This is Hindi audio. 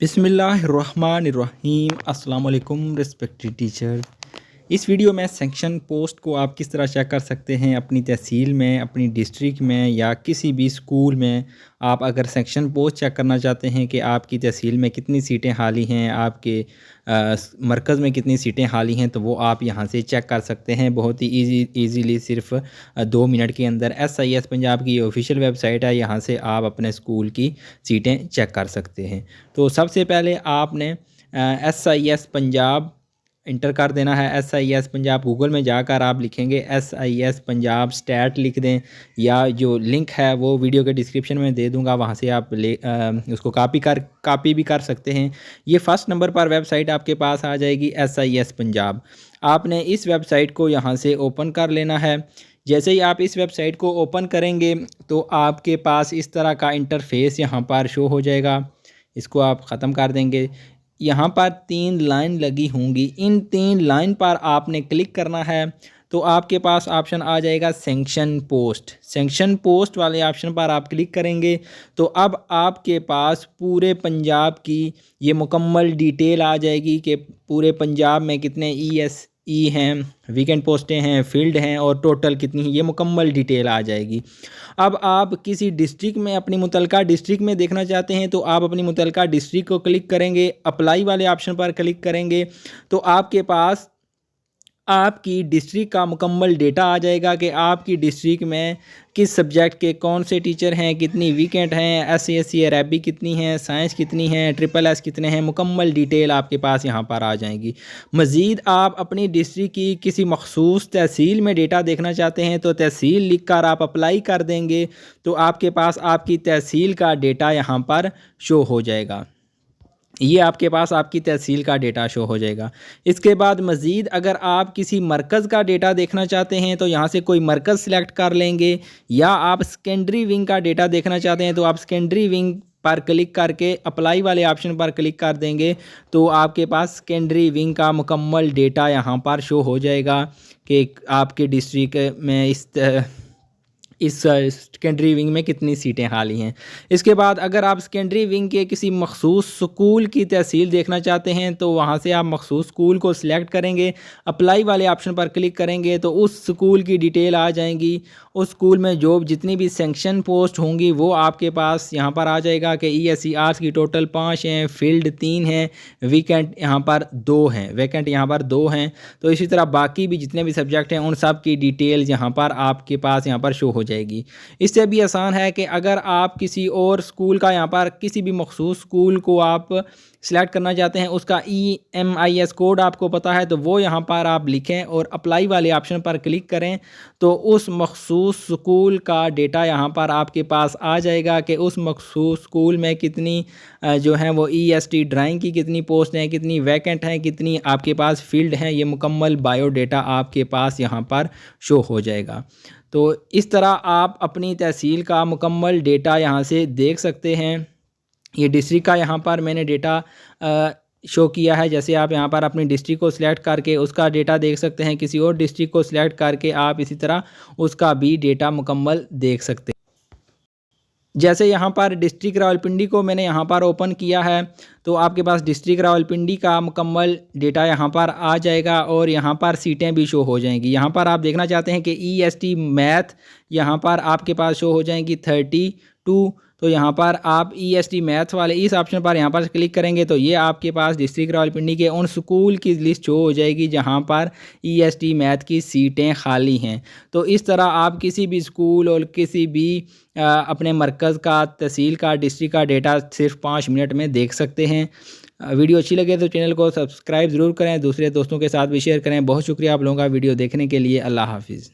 बिस्मिल्लाहिर्रहमानिर्रहीम अस्सलाम वालेकुम रिस्पेक्टेड टीचर। इस वीडियो में सेक्शन पोस्ट को आप किस तरह चेक कर सकते हैं अपनी तहसील में, अपनी डिस्ट्रिक्ट में या किसी भी स्कूल में। आप अगर सेक्शन पोस्ट चेक करना चाहते हैं कि आपकी तहसील में कितनी सीटें खाली हैं, आपके मरकज़ में कितनी सीटें खाली हैं, तो वो आप यहाँ से चेक कर सकते हैं बहुत ही ईज़िली। सिर्फ 2 मिनट के अंदर SIS पंजाब की ऑफिशियल वेबसाइट है, यहाँ से आप अपने स्कूल की सीटें चेक कर सकते हैं। तो सबसे पहले आपने SIS पंजाब इंटर कर देना है। SIS पंजाब गूगल में जाकर आप लिखेंगे SIS पंजाब स्टैट लिख दें, या जो लिंक है वो वीडियो के डिस्क्रिप्शन में दे दूंगा, वहाँ से आप उसको कॉपी भी कर सकते हैं। ये फर्स्ट नंबर पर वेबसाइट आपके पास आ जाएगी SIS पंजाब। आपने इस वेबसाइट को यहाँ से ओपन कर लेना है। जैसे ही आप इस वेबसाइट को ओपन करेंगे तो आपके पास इस तरह का इंटरफेस यहाँ पर शो हो जाएगा। इसको आप ख़त्म कर देंगे। यहाँ पर 3 लाइन लगी होंगी, इन 3 लाइन पर आपने क्लिक करना है। तो आपके पास ऑप्शन आ जाएगा सेक्शन पोस्ट। सेक्शन पोस्ट वाले ऑप्शन पर आप क्लिक करेंगे तो अब आपके पास पूरे पंजाब की ये मुकम्मल डिटेल आ जाएगी कि पूरे पंजाब में कितने ESE हैं, वीकेंड पोस्टें हैं, फील्ड हैं और टोटल कितनी, ये मुकम्मल डिटेल आ जाएगी। अब आप किसी डिस्ट्रिक्ट में, अपनी मुतलका डिस्ट्रिक्ट में देखना चाहते हैं तो आप अपनी मुतलका डिस्ट्रिक्ट को क्लिक करेंगे, अप्लाई वाले ऑप्शन पर क्लिक करेंगे तो आपके पास आपकी डिस्ट्रिक्ट का मुकम्मल डेटा आ जाएगा कि आपकी डिस्ट्रिक्ट में किस सब्जेक्ट के कौन से टीचर हैं, कितनी वीकेंट हैं, SC अरबी कितनी हैं, साइंस कितनी हैं, SSS कितने हैं, मुकम्मल डिटेल आपके पास यहाँ पर आ जाएंगी। मज़ीद आप अपनी डिस्ट्रिक्ट की किसी मखसूस तहसील में डेटा देखना चाहते हैं तो तहसील लिख कर आप अप्लाई कर देंगे तो आपके पास आपकी तहसील का डेटा यहाँ पर शो हो जाएगा। ये आपके पास आपकी तहसील का डेटा शो हो जाएगा। इसके बाद मज़ीद अगर आप किसी मरकज़ का डेटा देखना चाहते हैं तो यहाँ से कोई मरकज़ सेलेक्ट कर लेंगे, या आप सेकेंडरी विंग का डेटा देखना चाहते हैं तो आप सेकेंडरी विंग पर क्लिक करके अप्लाई वाले ऑप्शन पर क्लिक कर देंगे तो आपके पास सेकेंडरी विंग का मुकम्मल डेटा यहाँ पर शो हो जाएगा कि आपके डिस्ट्रिक्ट में इस सेकेंडरी विंग में कितनी सीटें खाली हैं। इसके बाद अगर आप सेकेंडरी विंग के किसी मखसूस स्कूल की तहसील देखना चाहते हैं तो वहाँ से आप मखसूस स्कूल को सिलेक्ट करेंगे, अप्लाई वाले ऑप्शन पर क्लिक करेंगे तो उस स्कूल की डिटेल आ जाएंगी। उस स्कूल में जो जितनी भी सेक्शन पोस्ट होंगी वो आपके पास यहाँ पर आ जाएगा कि ESE आर्ट्स की टोटल 5 हैं, फील्ड 3 हैं, वीकेंट यहाँ पर 2 हैं, वैकेंट यहाँ पर 2 हैं। तो इसी तरह बाकी भी जितने भी सब्जेक्ट हैं उन सब की डिटेल यहाँ पर आपके पास यहाँ पर शो हो जाएगी। इससे भी आसान है कि अगर आप किसी और स्कूल का, यहाँ पर किसी भी मखसूस स्कूल को आप सिलेक्ट करना चाहते हैं, उसका EMIS कोड आपको पता है तो वो यहाँ पर आप लिखें और अप्लाई वाले ऑप्शन पर क्लिक करें तो उस मखसूस स्कूल का डेटा यहाँ पर आपके पास आ जाएगा कि उस मखसूस स्कूल में कितनी जो हैं वो EST ड्राइंग की कितनी पोस्ट हैं, कितनी वैकेंट हैं, कितनी आपके पास फील्ड हैं। ये मुकम्मल बायोडेटा आपके पास यहाँ पर शो हो जाएगा। तो इस तरह आप अपनी तहसील का मुकम्मल डेटा यहाँ से देख सकते हैं। ये डिस्ट्रिक्ट का यहाँ पर मैंने डेटा शो किया है। जैसे आप यहाँ पर अपनी डिस्ट्रिक्ट को सिलेक्ट करके उसका डेटा देख सकते हैं, किसी और डिस्ट्रिक्ट को सिलेक्ट करके आप इसी तरह उसका भी डेटा मुकम्मल देख सकते हैं। जैसे यहाँ पर डिस्ट्रिक्ट रावलपिंडी को मैंने यहाँ पर ओपन किया है तो आपके पास डिस्ट्रिक्ट रावलपिंडी का मुकम्मल डेटा यहाँ पर आ जाएगा और यहाँ पर सीटें भी शो हो जाएंगी। यहाँ पर आप देखना चाहते हैं कि EST मैथ यहाँ पर आपके पास शो हो जाएंगी 32। तो यहाँ पर आप EST मैथ वाले इस ऑप्शन पर यहाँ पर क्लिक करेंगे तो ये आपके पास डिस्ट्रिक्ट रावलपिंडी के उन स्कूल की लिस्ट शो हो जाएगी जहाँ पर EST मैथ की सीटें खाली हैं। तो इस तरह आप किसी भी स्कूल और किसी भी अपने मरकज़ का, तहसील का, डिस्ट्रिक्ट का डेटा सिर्फ 5 मिनट में देख सकते हैं। वीडियो अच्छी लगे तो चैनल को सब्सक्राइब ज़रूर करें, दूसरे दोस्तों के साथ भी शेयर करें। बहुत शुक्रिया आप लोगों का वीडियो देखने के लिए। अल्लाह हाफिज़।